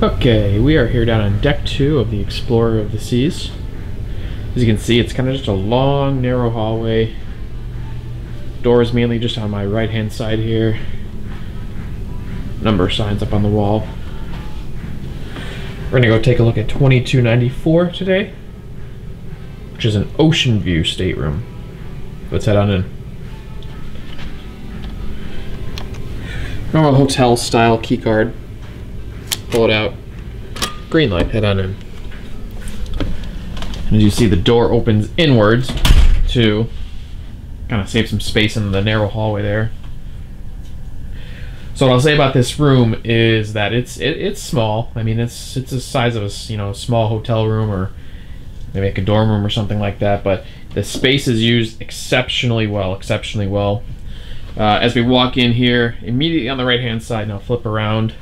Okay, we are here down on deck 2 of the Explorer of the Seas. As you can see, it's kind of just a long, narrow hallway. Doors mainly just on my right-hand side here. Number signs up on the wall. We're gonna go take a look at 2294 today, which is an Ocean View Stateroom. Let's head on in. Normal hotel style key card. Pull it out. Green light, head on in. And as you see, the door opens inwards to kind of save some space in the narrow hallway there. So what I'll say about this room is that it's small. I mean, it's the size of a small hotel room, or maybe like a dorm room or something like that. But the space is used exceptionally well. As we walk in here, immediately on the right-hand side, now flip around.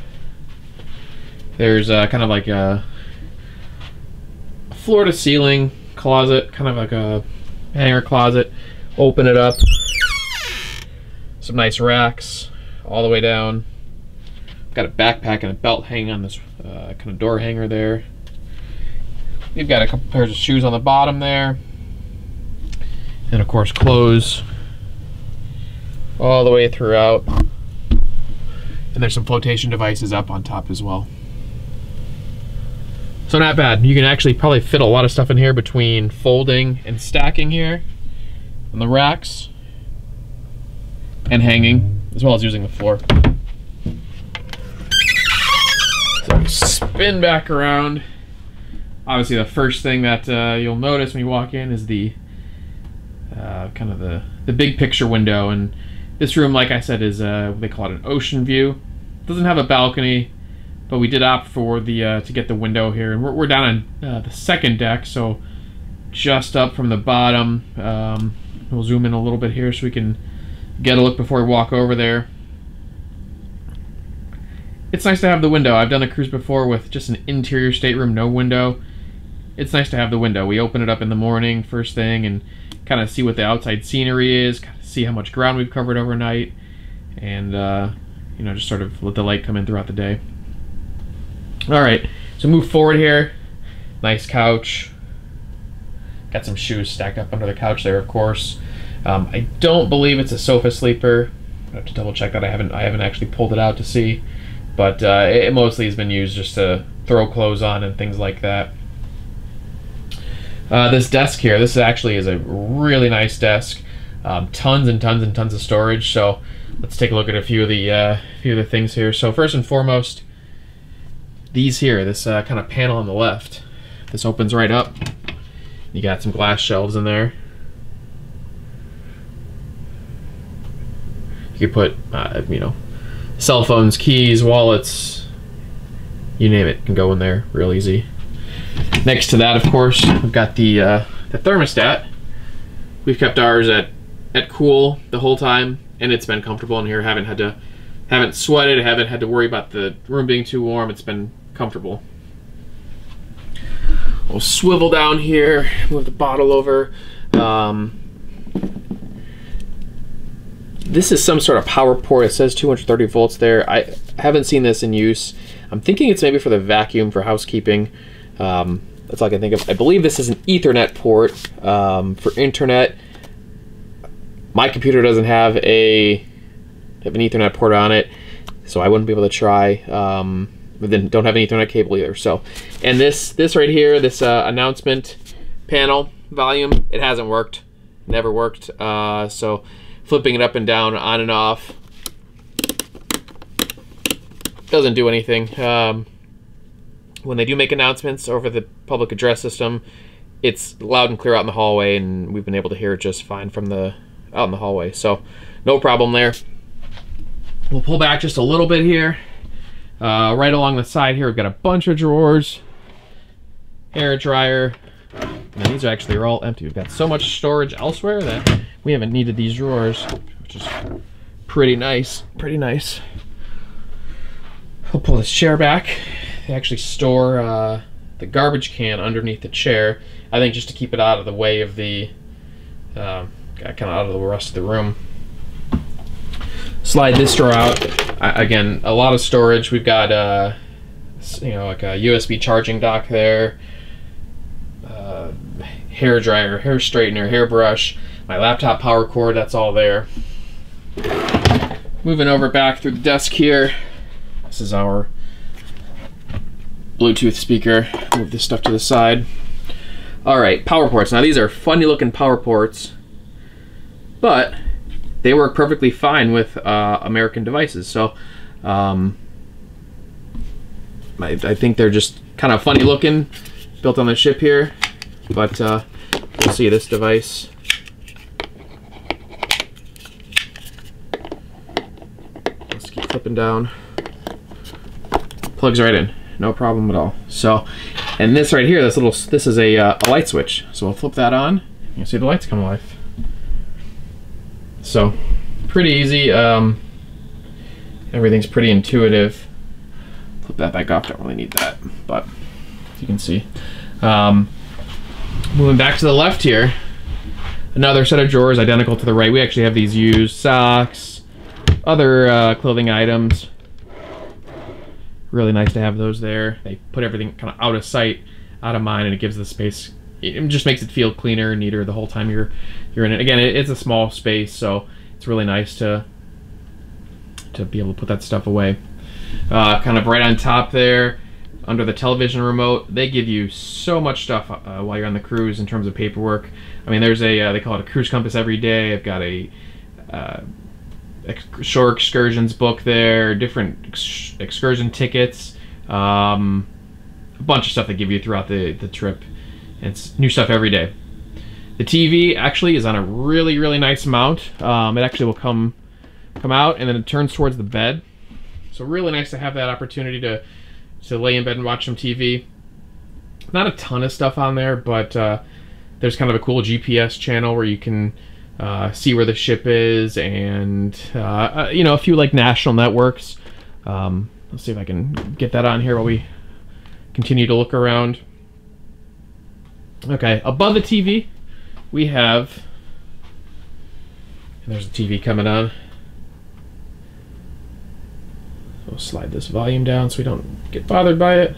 There's kind of like a floor-to-ceiling closet, kind of like a hanger closet. Open it up. Some nice racks all the way down. Got a backpack and a belt hanging on this kind of door hanger there. We've got a couple pairs of shoes on the bottom there. And of course clothes all the way throughout. And there's some flotation devices up on top as well. So not bad. You can actually probably fit a lot of stuff in here between folding and stacking here on the racks and hanging, as well as using the floor. So spin back around. Obviously the first thing that you'll notice when you walk in is the kind of the big picture window. And this room, like I said, is they call it an ocean view. It doesn't have a balcony, but we did opt for the to get the window here, and we're down on the second deck, so just up from the bottom. We'll zoom in a little bit here so we can get a look before we walk over there. It's nice to have the window. I've done a cruise before with just an interior stateroom, no window. It's nice to have the window. We open it up in the morning, first thing, and kind of see what the outside scenery is, kind of see how much ground we've covered overnight, and just sort of let the light come in throughout the day. Alright, so move forward here. Nice couch. Got some shoes stacked up under the couch there, of course. I don't believe it's a sofa sleeper. I have to double check that. I haven't actually pulled it out to see, but it mostly has been used just to throw clothes on and things like that. This desk here, this actually is a really nice desk. Tons and tons and tons of storage. So let's take a look at a few of the things here. So first and foremost, these here, this kind of panel on the left, this opens right up. You got some glass shelves in there. You could put, cell phones, keys, wallets, you name it, can go in there real easy. Next to that, of course, we've got the thermostat. We've kept ours at cool the whole time, and it's been comfortable in here. Haven't sweated, haven't had to worry about the room being too warm. It's been comfortable. We'll swivel down here, move the bottle over. This is some sort of power port. It says 230 volts there. I haven't seen this in use. I'm thinking it's maybe for the vacuum for housekeeping. That's all I can think of. I believe this is an Ethernet port for internet. My computer doesn't have an Ethernet port on it, so I wouldn't be able to try. But then don't have an Ethernet cable either. So, and this right here, this announcement panel volume, it hasn't worked, never worked. So flipping it up and down, on and off, doesn't do anything. When they do make announcements over the public address system, it's loud and clear out in the hallway, and we've been able to hear it just fine from out in the hallway. So no problem there. We'll pull back just a little bit here. Right along the side here, we've got a bunch of drawers, hair dryer, and these actually are all empty. We've got so much storage elsewhere that we haven't needed these drawers, which is pretty nice, pretty nice. We'll pull this chair back. They actually store the garbage can underneath the chair, I think just to keep it out of the way of the, kind of out of the rest of the room. Slide this drawer out. Again, a lot of storage. We've got you know, like a USB charging dock there, hair dryer, hair straightener, hairbrush, my laptop power cord, that's all there. Moving over back through the desk here, this is our Bluetooth speaker. Move this stuff to the side. All right, power ports. Now these are funny looking power ports, but they work perfectly fine with American devices. So I think they're just kind of funny looking, built on the ship here. But you'll see this device. Let's keep flipping down. Plugs right in, no problem at all. So, and this right here, this is a light switch. So we'll flip that on. You see the lights come alive. So, pretty easy. Everything's pretty intuitive. Flip that back off. Don't really need that, but you can see. Moving back to the left here, another set of drawers identical to the right. We actually have these used socks, other clothing items. Really nice to have those there. They put everything kind of out of sight, out of mind, and it gives the space. It just makes it feel cleaner and neater the whole time you're in it. Again, it's a small space, so it's really nice to be able to put that stuff away. Kind of right on top there, under the television remote, they give you so much stuff while you're on the cruise in terms of paperwork. I mean, there's a they call it a cruise compass every day. I've got a shore excursions book there, different excursion tickets, a bunch of stuff they give you throughout the trip. And it's new stuff every day. The TV actually is on a really, really nice mount. It actually will come out and then it turns towards the bed. So really nice to have that opportunity to lay in bed and watch some TV. Not a ton of stuff on there, but there's kind of a cool GPS channel where you can see where the ship is, and you know, a few like national networks. Let's see if I can get that on here while we continue to look around. Okay, above the TV we have, and there's the TV coming on. We'll slide this volume down so we don't get bothered by it.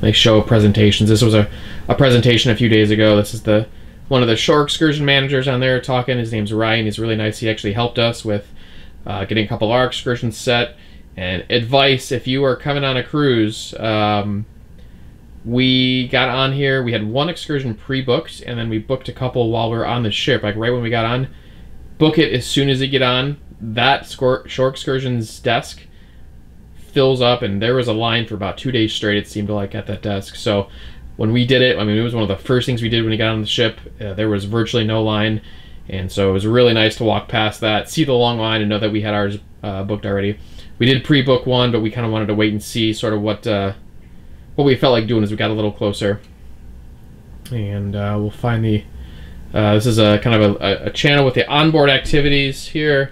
They show presentations. This was a presentation a few days ago. This is one of the shore excursion managers on there talking. His name's Ryan. He's really nice. He actually helped us with getting a couple of our excursions set. And advice, if you are coming on a cruise, we got on here, we had one excursion pre-booked, and then we booked a couple while we were on the ship, like right when we got on. Book it as soon as you get on. That shore excursions desk fills up, and there was a line for about 2 days straight, it seemed like, at that desk. So when we did it, I mean, it was one of the first things we did when we got on the ship. There was virtually no line, and so it was really nice to walk past that, see the long line, and know that we had ours booked already. We did pre-book one, but we kind of wanted to wait and see sort of what we felt like doing as we got a little closer. And we'll find the... this is a kind of a channel with the onboard activities here.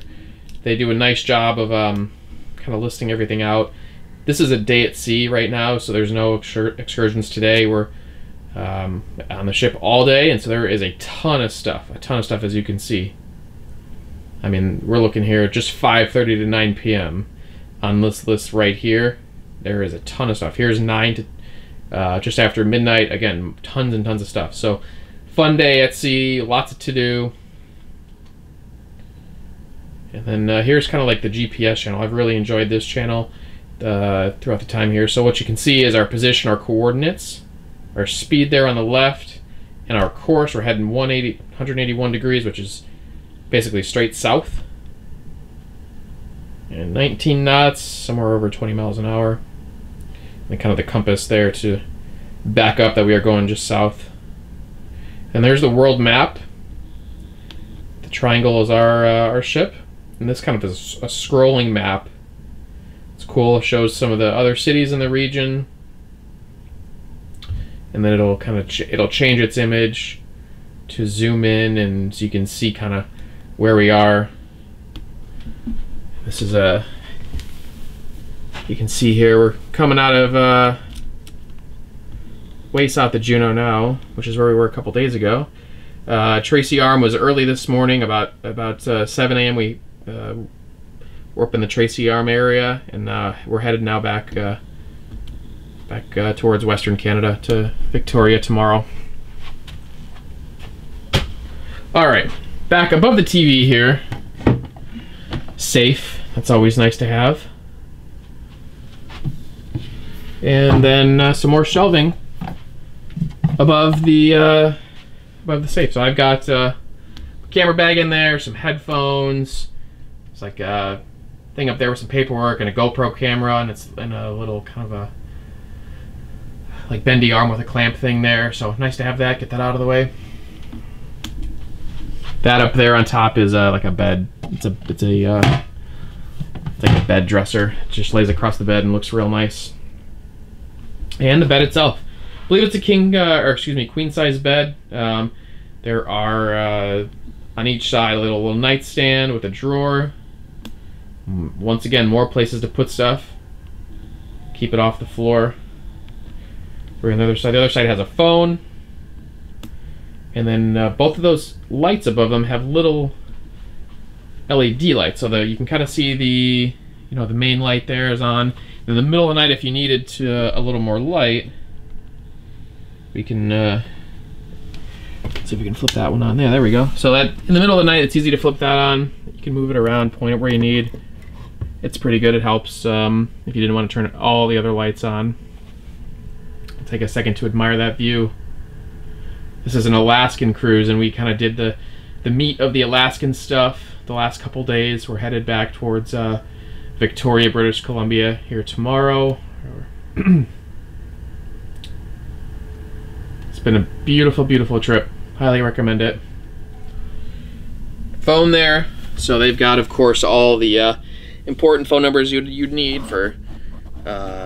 They do a nice job of kind of listing everything out. This is a day at sea right now, so there's no excursions today. We're on the ship all day, and so there is a ton of stuff as you can see. I mean, we're looking here at just 5:30 to 9 p.m. on this list right here. There is a ton of stuff. Here's 9 to just after midnight. Again, tons and tons of stuff. So fun day at sea, lots to do. And then here's kind of like the GPS channel. I've really enjoyed this channel throughout the time here. So what you can see is our position, our coordinates, our speed there on the left, and our course. We're heading 181 degrees, which is basically straight south. And 19 knots, somewhere over 20 miles an hour. And kind of the compass there to back up that we are going just south. And there's the world map. The triangle is our ship. And this kind of is a scrolling map. It's cool. It shows some of the other cities in the region. And then it'll kind of it'll change its image to zoom in, and so you can see kind of where we are. This is you can see here we're coming out of way south of Juneau now, which is where we were a couple days ago. Tracy Arm was early this morning, about 7 a.m. We're up in the Tracy Arm area, and we're headed now back towards Western Canada to Victoria tomorrow. All right, back above the TV here. Safe. That's always nice to have. And then some more shelving above the safe. So I've got a camera bag in there, some headphones. It's like a thing up there with some paperwork and a GoPro camera, and it's in a little kind of a like bendy arm with a clamp thing there. So nice to have that. Get that out of the way. That up there on top is like a bed. It's like a bed dresser. It just lays across the bed and looks real nice. And the bed itself, I believe it's a queen size bed. There are on each side a little nightstand with a drawer. Once again, more places to put stuff. Keep it off the floor. We're on the other side. The other side has a phone. And then both of those lights above them have little LED lights, so that you can kind of see the main light there is on. In the middle of the night, if you needed a little more light, we can see if we can flip that one on. There we go. So that in the middle of the night, it's easy to flip that on. You can move it around, point it where you need. It's pretty good. It helps if you didn't want to turn all the other lights on. Take a second to admire that view. This is an Alaskan cruise, and we kind of did the meat of the Alaskan stuff the last couple days. We're headed back towards Victoria, British Columbia here tomorrow. It's been a beautiful, beautiful trip. Highly recommend it. Phone there. So they've got, of course, all the important phone numbers you'd need for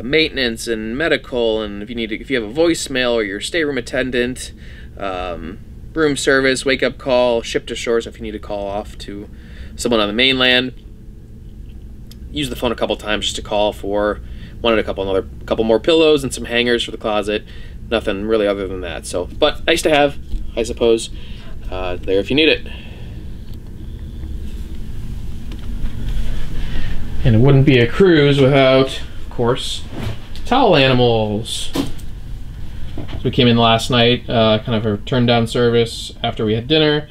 maintenance and medical, and if you have a voicemail or your stateroom attendant, room service, wake up call, ship to shore, so if you need to call off to someone on the mainland. Use the phone a couple times just to call for wanted a couple more pillows and some hangers for the closet. Nothing really other than that. So, but nice to have, I suppose. There if you need it. And it wouldn't be a cruise without, of course, towel animals. So we came in last night, kind of a turn down service after we had dinner.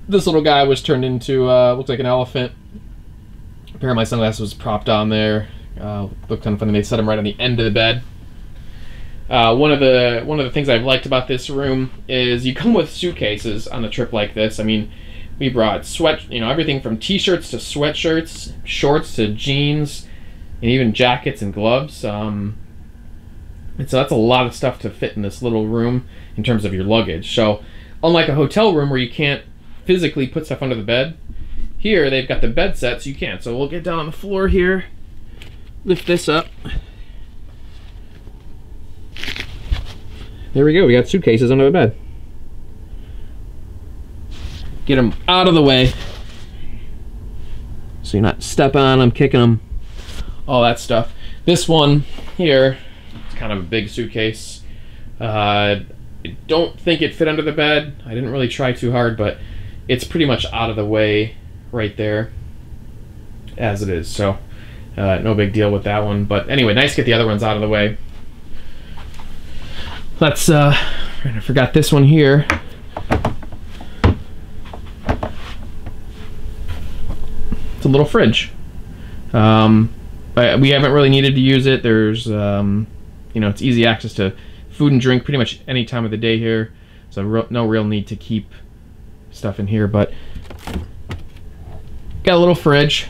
This little guy was turned into, looked like an elephant. A pair of my sunglasses was propped on there. Looked kind of funny. They set him right on the end of the bed. One of the things I've liked about this room is you come with suitcases on a trip like this. I mean, we brought everything from t-shirts to sweatshirts, shorts to jeans, and even jackets and gloves. And so that's a lot of stuff to fit in this little room in terms of your luggage. So unlike a hotel room where you can't physically put stuff under the bed, here they've got the bed set so you can. So we'll get down on the floor here, lift this up. There we go, we got suitcases under the bed. Get them out of the way so you're not stepping on them, kicking them, all that stuff. This one here, it's kind of a big suitcase. I don't think it fit under the bed. I didn't really try too hard, but it's pretty much out of the way right there as it is. So no big deal with that one. But anyway, nice to get the other ones out of the way. Let's, I forgot this one here. It's a little fridge. But we haven't really needed to use it. There's, it's easy access to food and drink pretty much any time of the day here. So no real need to keep stuff in here, but got a little fridge.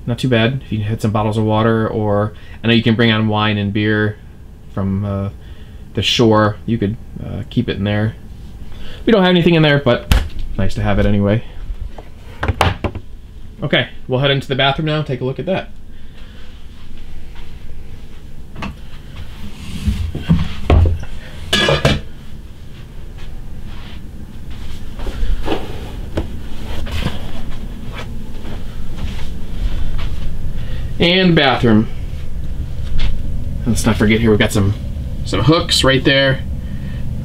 Not too bad. If you had some bottles of water, or I know you can bring on wine and beer from the shore, you could keep it in there. We don't have anything in there, but nice to have it anyway. Okay, we'll head into the bathroom now, take a look at that. And bathroom. Let's not forget here, we've got some some hooks right there,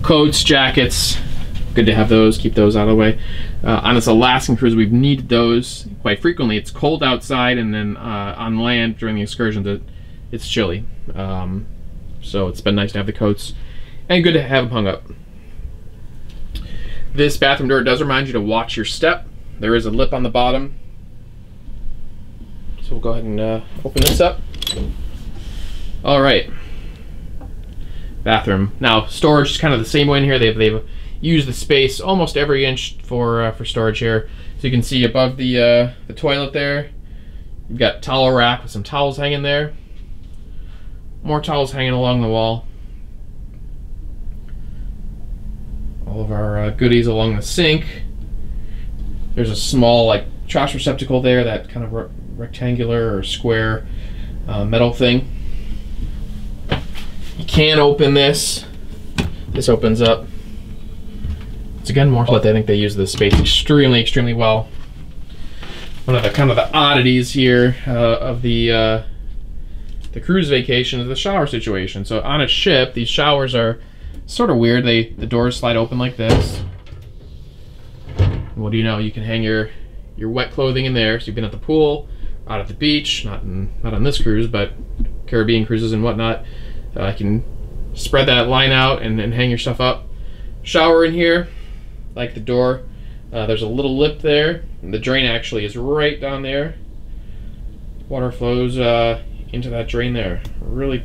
coats, jackets. Good to have those, keep those out of the way. On this Alaskan cruise, we've needed those quite frequently. It's cold outside, and then on land during the excursions, it's chilly. So it's been nice to have the coats, and good to have them hung up. This bathroom door does remind you to watch your step. There is a lip on the bottom. So we'll go ahead and open this up. All right. Bathroom. Now, storage is kind of the same way in here. They've used the space almost every inch for storage here. So you can see above the toilet there, you've got towel rack with some towels hanging there. More towels hanging along the wall. All of our goodies along the sink. There's a small like trash receptacle there, that kind of rectangular or square metal thing. You can open this. This opens up. It's again more, but I think they use the space extremely well. One of the kind of the oddities here of the cruise vacation is the shower situation. So on a ship, these showers are sort of weird. The doors slide open like this. What do you know? You can hang your wet clothing in there. So you've been at the pool, out at the beach, not on this cruise, but Caribbean cruises and whatnot. You can spread that line out and hang your stuff up. Shower in here, like the door. There's a little lip there. And the drain actually is right down there. Water flows into that drain there. Really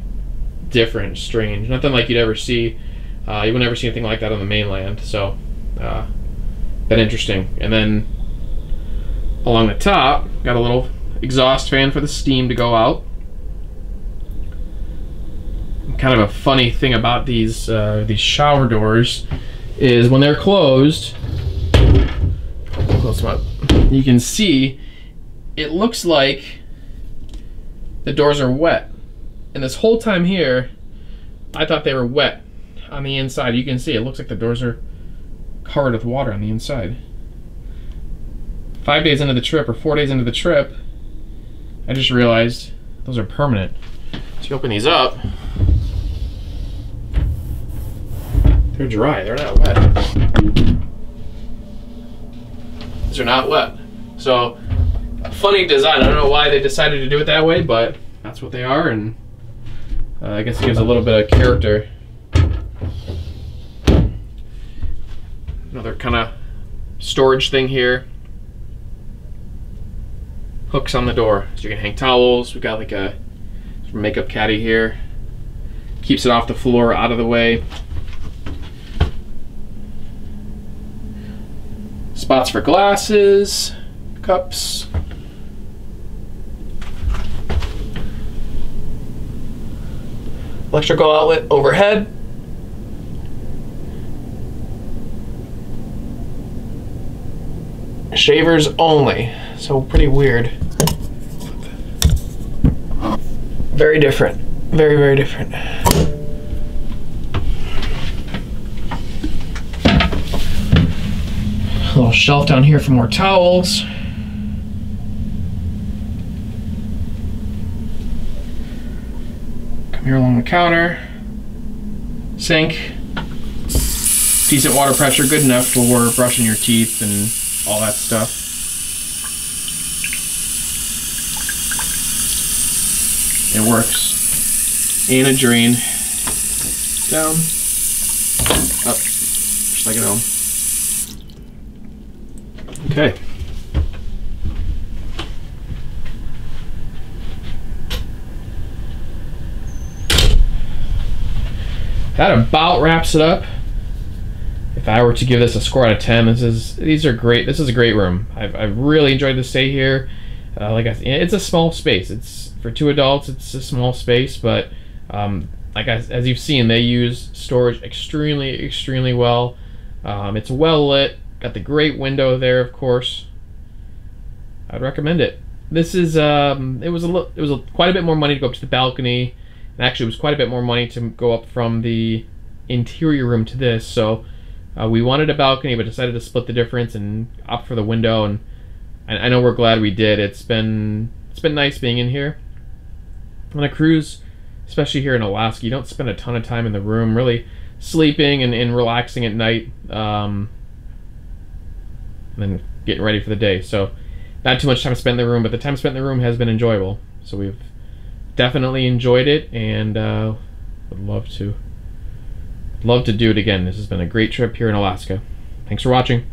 different, strange. Nothing like you'd ever see. You would never see anything like that on the mainland. So, been interesting. And then along the top, got a little exhaust fan for the steam to go out. Kind of a funny thing about these shower doors is when they're closed, close them up, you can see it looks like the doors are wet. And this whole time here, I thought they were wet on the inside. You can see it looks like the doors are covered with water on the inside. 5 days into the trip, or 4 days into the trip, I just realized those are permanent. So you open these up, they're dry, they're not wet. These are not wet. So, funny design. I don't know why they decided to do it that way, but that's what they are, and I guess it gives a little bit of character. Another kind of storage thing here. Hooks on the door, so you can hang towels. We've got like a makeup caddy here. Keeps it off the floor, out of the way. Spots for glasses, cups. Electrical outlet overhead. Shavers only, so pretty weird. Very different, very different. A little shelf down here for more towels. Come here along the counter. Sink. Decent water pressure, good enough for brushing your teeth and all that stuff. It works. And a drain. Down. Up. Just like at home. Okay. That about wraps it up. If I were to give this a score out of 10, these are great. This is a great room. I've really enjoyed the stay here. It's a small space. It's for 2 adults. It's a small space, but as you've seen, they use storage extremely well. It's well lit. Got the great window there, of course. I'd recommend it. This is it was quite a bit more money to go up to the balcony, and actually it was quite a bit more money to go up from the interior room to this. So we wanted a balcony, but decided to split the difference and opt for the window. And I know we're glad we did. It's been nice being in here on a cruise. especially here in Alaska. You don't spend a ton of time in the room, really sleeping and relaxing at night, and then getting ready for the day. So not too much time spent in the room, but the time spent in the room has been enjoyable. So we've definitely enjoyed it, and would love to do it again. This has been a great trip here in Alaska. Thanks for watching.